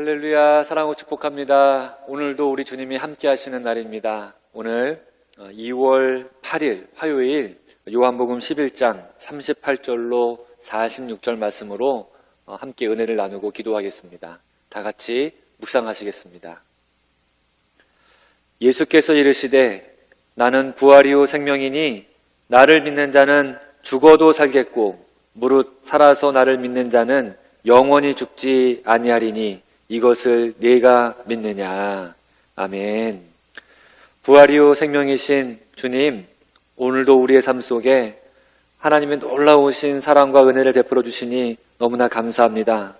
할렐루야, 사랑하고 축복합니다. 오늘도 우리 주님이 함께 하시는 날입니다. 오늘 2월 8일 화요일 요한복음 11장 38절로 46절 말씀으로 함께 은혜를 나누고 기도하겠습니다. 다 같이 묵상하시겠습니다. 예수께서 이르시되 나는 부활이요 생명이니 나를 믿는 자는 죽어도 살겠고 무릇 살아서 나를 믿는 자는 영원히 죽지 아니하리니 이것을 네가 믿느냐. 아멘. 부활이요 생명이신 주님, 오늘도 우리의 삶 속에 하나님의 놀라우신 사랑과 은혜를 베풀어 주시니 너무나 감사합니다.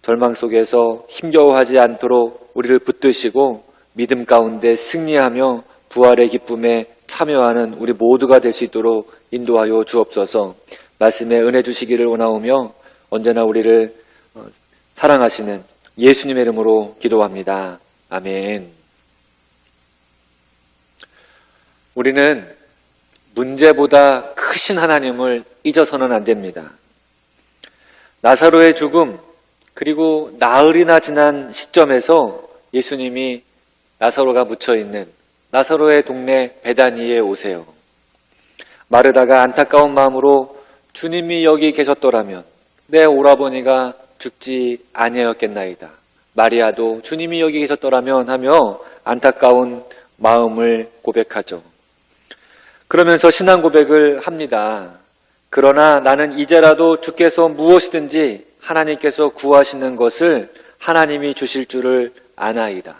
절망 속에서 힘겨워하지 않도록 우리를 붙드시고 믿음 가운데 승리하며 부활의 기쁨에 참여하는 우리 모두가 될 수 있도록 인도하여 주옵소서. 말씀에 은혜 주시기를 원하오며 언제나 우리를 사랑하시는 예수님의 이름으로 기도합니다. 아멘. 우리는 문제보다 크신 하나님을 잊어서는 안 됩니다. 나사로의 죽음, 그리고 나흘이나 지난 시점에서 예수님이 나사로가 묻혀있는 나사로의 동네 베다니에 오세요. 마르다가 안타까운 마음으로 주님이 여기 계셨더라면 내 오라버니가 죽지 아니하였겠나이다. 마리아도 주님이 여기 계셨더라면 하며 안타까운 마음을 고백하죠. 그러면서 신앙 고백을 합니다. 그러나 나는 이제라도 주께서 무엇이든지 하나님께서 구하시는 것을 하나님이 주실 줄을 아나이다.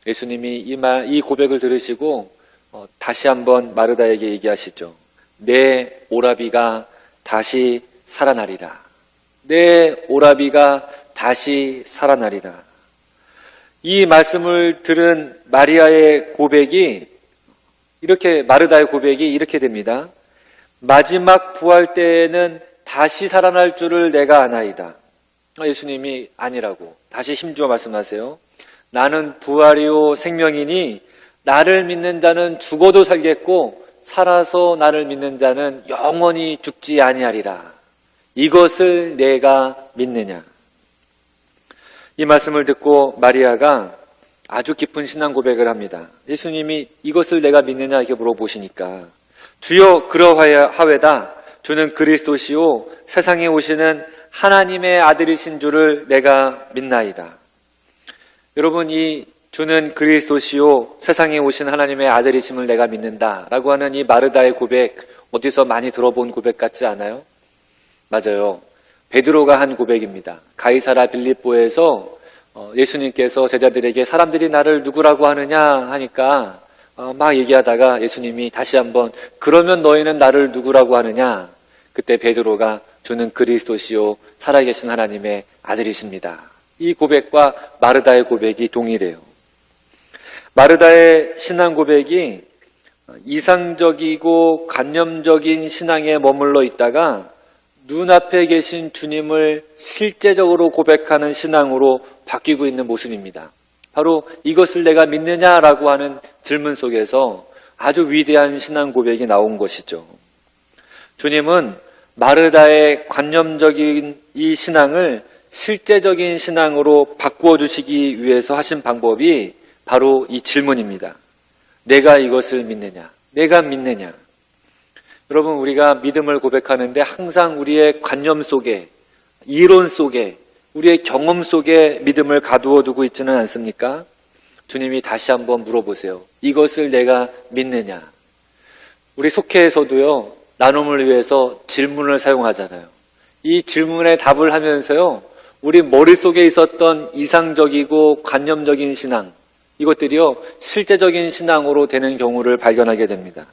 예수님이 이 고백을 들으시고 다시 한번 마르다에게 얘기하시죠. 내 오라비가 다시 살아나리라. 내 오라비가 다시 살아나리라. 이 말씀을 들은 마리아의 고백이 마르다의 고백이 이렇게 됩니다. 마지막 부활 때에는 다시 살아날 줄을 내가 아나이다. 예수님이 아니라고 다시 힘주어 말씀하세요. 나는 부활이요 생명이니 나를 믿는 자는 죽어도 살겠고 살아서 나를 믿는 자는 영원히 죽지 아니하리라. 이것을 내가 믿느냐. 이 말씀을 듣고 마리아가 아주 깊은 신앙 고백을 합니다. 예수님이 이것을 내가 믿느냐 이렇게 물어보시니까 주여 그러하외다. 주는 그리스도시요 세상에 오시는 하나님의 아들이신 줄을 내가 믿나이다. 여러분, 이 주는 그리스도시요 세상에 오신 하나님의 아들이심을 내가 믿는다라고 하는 이 마르다의 고백, 어디서 많이 들어본 고백 같지 않아요? 맞아요. 베드로가 한 고백입니다. 가이사라 빌립보에서 예수님께서 제자들에게 사람들이 나를 누구라고 하느냐 하니까 막 얘기하다가 예수님이 다시 한번 그러면 너희는 나를 누구라고 하느냐. 그때 베드로가 주는 그리스도시요 살아계신 하나님의 아들이십니다. 이 고백과 마르다의 고백이 동일해요. 마르다의 신앙 고백이 이상적이고 관념적인 신앙에 머물러 있다가 눈앞에 계신 주님을 실제적으로 고백하는 신앙으로 바뀌고 있는 모습입니다. 바로 이것을 내가 믿느냐라고 하는 질문 속에서 아주 위대한 신앙 고백이 나온 것이죠. 주님은 마르다의 관념적인 이 신앙을 실제적인 신앙으로 바꾸어 주시기 위해서 하신 방법이 바로 이 질문입니다. 내가 이것을 믿느냐? 내가 믿느냐? 여러분, 우리가 믿음을 고백하는데 항상 우리의 관념 속에, 이론 속에, 우리의 경험 속에 믿음을 가두어 두고 있지는 않습니까? 주님이 다시 한번 물어보세요. 이것을 내가 믿느냐? 우리 속회에서도요, 나눔을 위해서 질문을 사용하잖아요. 이 질문에 답을 하면서요, 우리 머릿속에 있었던 이상적이고 관념적인 신앙, 이것들이요, 실제적인 신앙으로 되는 경우를 발견하게 됩니다.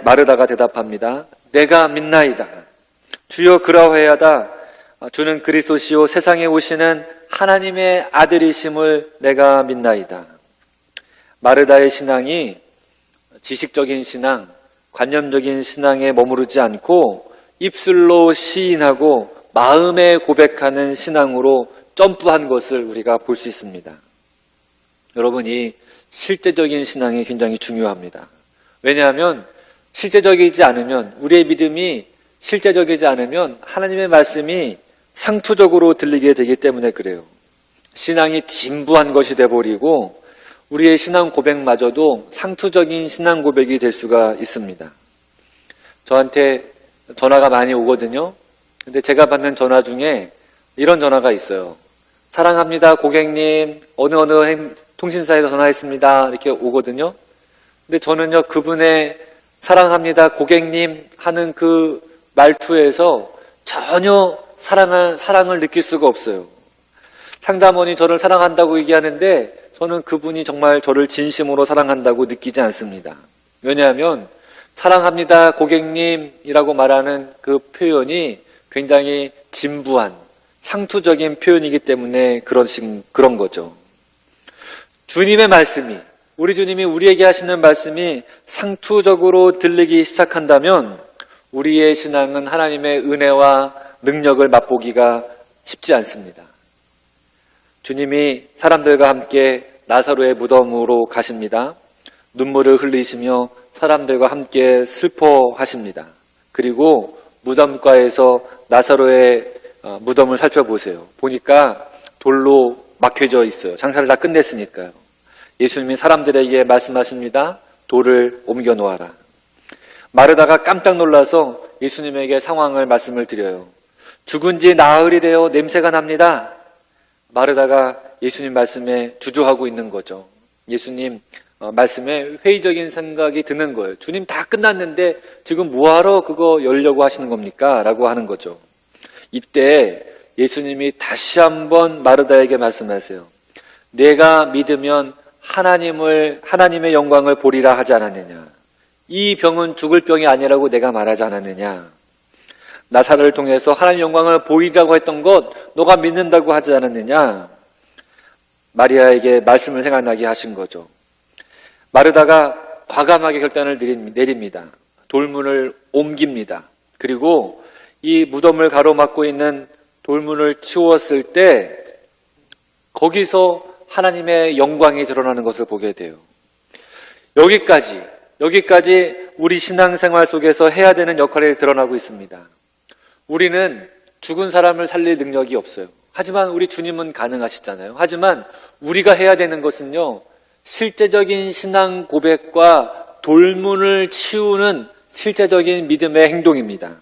마르다가 대답합니다. 내가 믿나이다. 주여 그러하여다. 주는 그리스도시요 세상에 오시는 하나님의 아들이심을 내가 믿나이다. 마르다의 신앙이 지식적인 신앙, 관념적인 신앙에 머무르지 않고 입술로 시인하고 마음에 고백하는 신앙으로 점프한 것을 우리가 볼 수 있습니다. 여러분, 이 실제적인 신앙이 굉장히 중요합니다. 왜냐하면 실제적이지 않으면, 우리의 믿음이 실제적이지 않으면 하나님의 말씀이 상투적으로 들리게 되기 때문에 그래요. 신앙이 진부한 것이 돼버리고 우리의 신앙 고백마저도 상투적인 신앙 고백이 될 수가 있습니다. 저한테 전화가 많이 오거든요. 근데 제가 받는 전화 중에 이런 전화가 있어요. 사랑합니다 고객님, 어느 통신사에서 전화했습니다, 이렇게 오거든요. 근데 저는요, 그분의 사랑합니다 고객님 하는 그 말투에서 전혀 사랑을 느낄 수가 없어요. 상담원이 저를 사랑한다고 얘기하는데 저는 그분이 정말 저를 진심으로 사랑한다고 느끼지 않습니다. 왜냐하면 사랑합니다 고객님이라고 말하는 그 표현이 굉장히 진부한 상투적인 표현이기 때문에 그런 거죠. 주님의 말씀이, 우리 주님이 우리에게 하시는 말씀이 상투적으로 들리기 시작한다면 우리의 신앙은 하나님의 은혜와 능력을 맛보기가 쉽지 않습니다. 주님이 사람들과 함께 나사로의 무덤으로 가십니다. 눈물을 흘리시며 사람들과 함께 슬퍼하십니다. 그리고 무덤가에서 나사로의 무덤을 살펴보세요. 보니까 돌로 막혀져 있어요. 장사를 다 끝냈으니까요. 예수님이 사람들에게 말씀하십니다. 돌을 옮겨 놓아라. 마르다가 깜짝 놀라서 예수님에게 상황을 말씀을 드려요. 죽은 지 나흘이래요. 냄새가 납니다. 마르다가 예수님 말씀에 주저하고 있는 거죠. 예수님 말씀에 회의적인 생각이 드는 거예요. 주님 다 끝났는데 지금 뭐하러 그거 열려고 하시는 겁니까? 라고 하는 거죠. 이때 예수님이 다시 한번 마르다에게 말씀하세요. 내가 믿으면 하나님의 영광을 보리라 하지 않았느냐. 이 병은 죽을 병이 아니라고 내가 말하지 않았느냐. 나사로를 통해서 하나님의 영광을 보이라고 했던 것 너가 믿는다고 하지 않았느냐. 마리아에게 말씀을 생각나게 하신 거죠. 마르다가 과감하게 결단을 내립니다. 돌문을 옮깁니다. 그리고 이 무덤을 가로막고 있는 돌문을 치웠을 때 거기서 하나님의 영광이 드러나는 것을 보게 돼요. 여기까지 우리 신앙생활 속에서 해야 되는 역할이 드러나고 있습니다. 우리는 죽은 사람을 살릴 능력이 없어요. 하지만 우리 주님은 가능하시잖아요. 하지만 우리가 해야 되는 것은요, 실제적인 신앙 고백과 돌문을 치우는 실제적인 믿음의 행동입니다.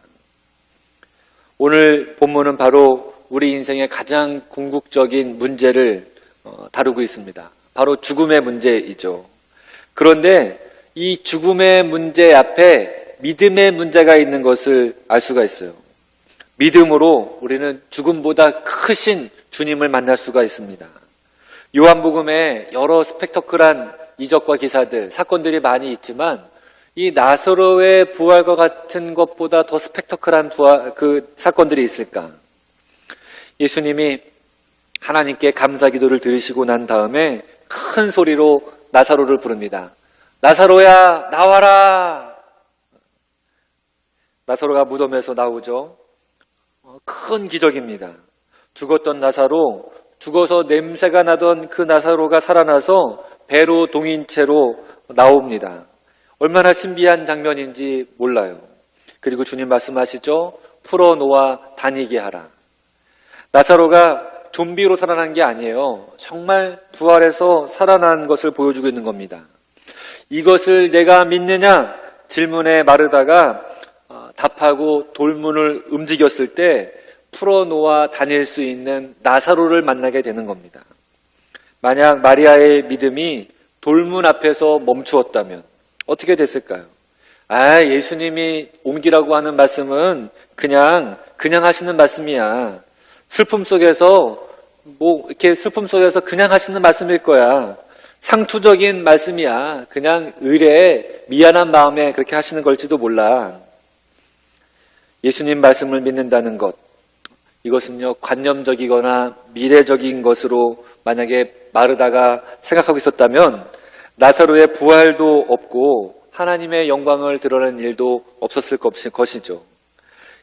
오늘 본문은 바로 우리 인생의 가장 궁극적인 문제를 다루고 있습니다. 바로 죽음의 문제이죠. 그런데 이 죽음의 문제 앞에 믿음의 문제가 있는 것을 알 수가 있어요. 믿음으로 우리는 죽음보다 크신 주님을 만날 수가 있습니다. 요한복음에 여러 스펙터클한 이적과 기사들, 사건들이 많이 있지만 이 나사로의 부활과 같은 것보다 더 스펙터클한 사건들이 있을까? 예수님이 하나님께 감사 기도를 드리시고 난 다음에 큰 소리로 나사로를 부릅니다. 나사로야, 나와라! 나사로가 무덤에서 나오죠. 큰 기적입니다. 죽었던 나사로, 죽어서 냄새가 나던 그 나사로가 살아나서 배로 동인 채로 나옵니다. 얼마나 신비한 장면인지 몰라요. 그리고 주님 말씀하시죠. 풀어놓아 다니게 하라. 나사로가 좀비로 살아난 게 아니에요. 정말 부활해서 살아난 것을 보여주고 있는 겁니다. 이것을 내가 믿느냐? 질문에 마르다가 답하고 돌문을 움직였을 때 풀어놓아 다닐 수 있는 나사로를 만나게 되는 겁니다. 만약 마리아의 믿음이 돌문 앞에서 멈추었다면 어떻게 됐을까요? 예수님이 옮기라고 하는 말씀은 그냥 하시는 말씀이야. 슬픔 속에서 그냥 하시는 말씀일 거야. 상투적인 말씀이야. 그냥 의뢰 미안한 마음에 그렇게 하시는 걸지도 몰라. 예수님 말씀을 믿는다는 것, 이것은요, 관념적이거나 미래적인 것으로 만약에 마르다가 생각하고 있었다면 나사로의 부활도 없고 하나님의 영광을 드러낸 일도 없었을 것이죠.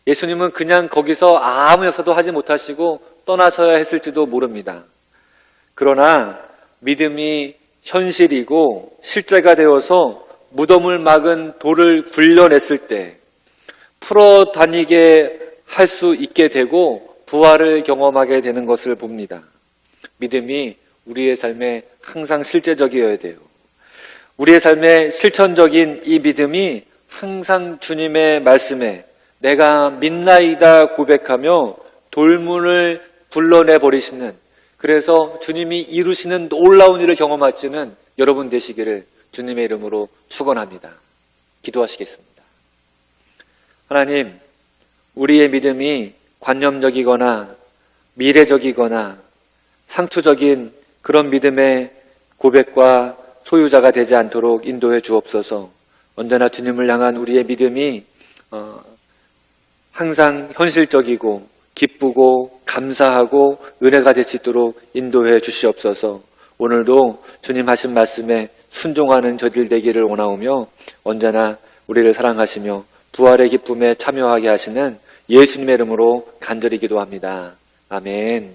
예수님은 그냥 거기서 아무 역사도 하지 못하시고 떠나셔야 했을지도 모릅니다. 그러나 믿음이 현실이고 실제가 되어서 무덤을 막은 돌을 굴려냈을 때 풀어 다니게 할 수 있게 되고 부활을 경험하게 되는 것을 봅니다. 믿음이 우리의 삶에 항상 실제적이어야 돼요. 우리의 삶에 실천적인 이 믿음이 항상 주님의 말씀에 내가 믿나이다 고백하며 돌문을 불러내 버리시는, 그래서 주님이 이루시는 놀라운 일을 경험하시는 여러분 되시기를 주님의 이름으로 축원합니다. 기도하시겠습니다. 하나님, 우리의 믿음이 관념적이거나 미래적이거나 상투적인 그런 믿음의 고백과 소유자가 되지 않도록 인도해 주옵소서. 언제나 주님을 향한 우리의 믿음이 항상 현실적이고 기쁘고 감사하고 은혜가 될 수 있도록 인도해 주시옵소서. 오늘도 주님 하신 말씀에 순종하는 저희들 되기를 원하오며 언제나 우리를 사랑하시며 부활의 기쁨에 참여하게 하시는 예수님의 이름으로 간절히 기도합니다. 아멘.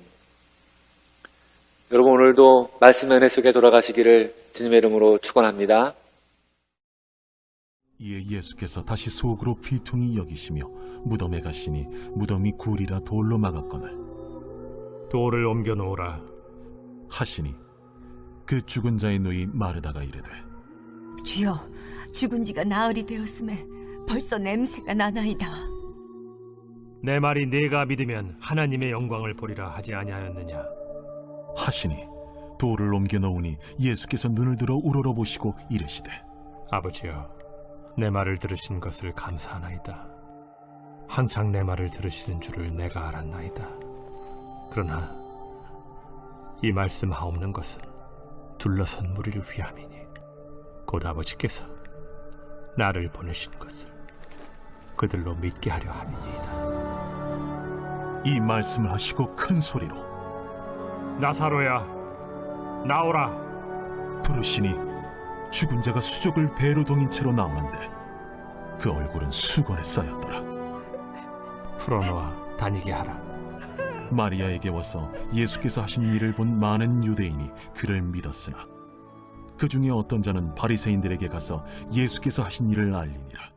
여러분, 오늘도 말씀의 은혜 속에 돌아가시기를 주님의 이름으로 축원합니다. 이에 예수께서 다시 속으로 비통히 여기시며 무덤에 가시니 무덤이 굴이라 돌로 막았거늘 돌을 옮겨 놓으라 하시니 그 죽은 자의 누이 마르다가 이르되 주여, 죽은 지가 나흘이 되었음에 벌써 냄새가 나나이다. 내 말이 네가 믿으면 하나님의 영광을 보리라 하지 아니하였느냐. 하시니 돌을 옮겨 놓으니 예수께서 눈을 들어 우러러보시고 이르시되 아버지여, 내 말을 들으신 것을 감사하나이다. 항상 내 말을 들으시는 줄을 내가 알았나이다. 그러나 이 말씀하옵는 것은 둘러선 무리를 위함이니 곧 아버지께서 나를 보내신 것을 그들로 믿게 하려 함이니이다. 이 말씀을 하시고 큰 소리로 나사로야, 나오라. 부르시니 죽은 자가 수족을 배로 동인 채로 나오는데 그 얼굴은 수건에 쌓였더라. 풀어놓아 다니게 하라. 마리아에게 와서 예수께서 하신 일을 본 많은 유대인이 그를 믿었으나 그 중에 어떤 자는 바리새인들에게 가서 예수께서 하신 일을 알리니라.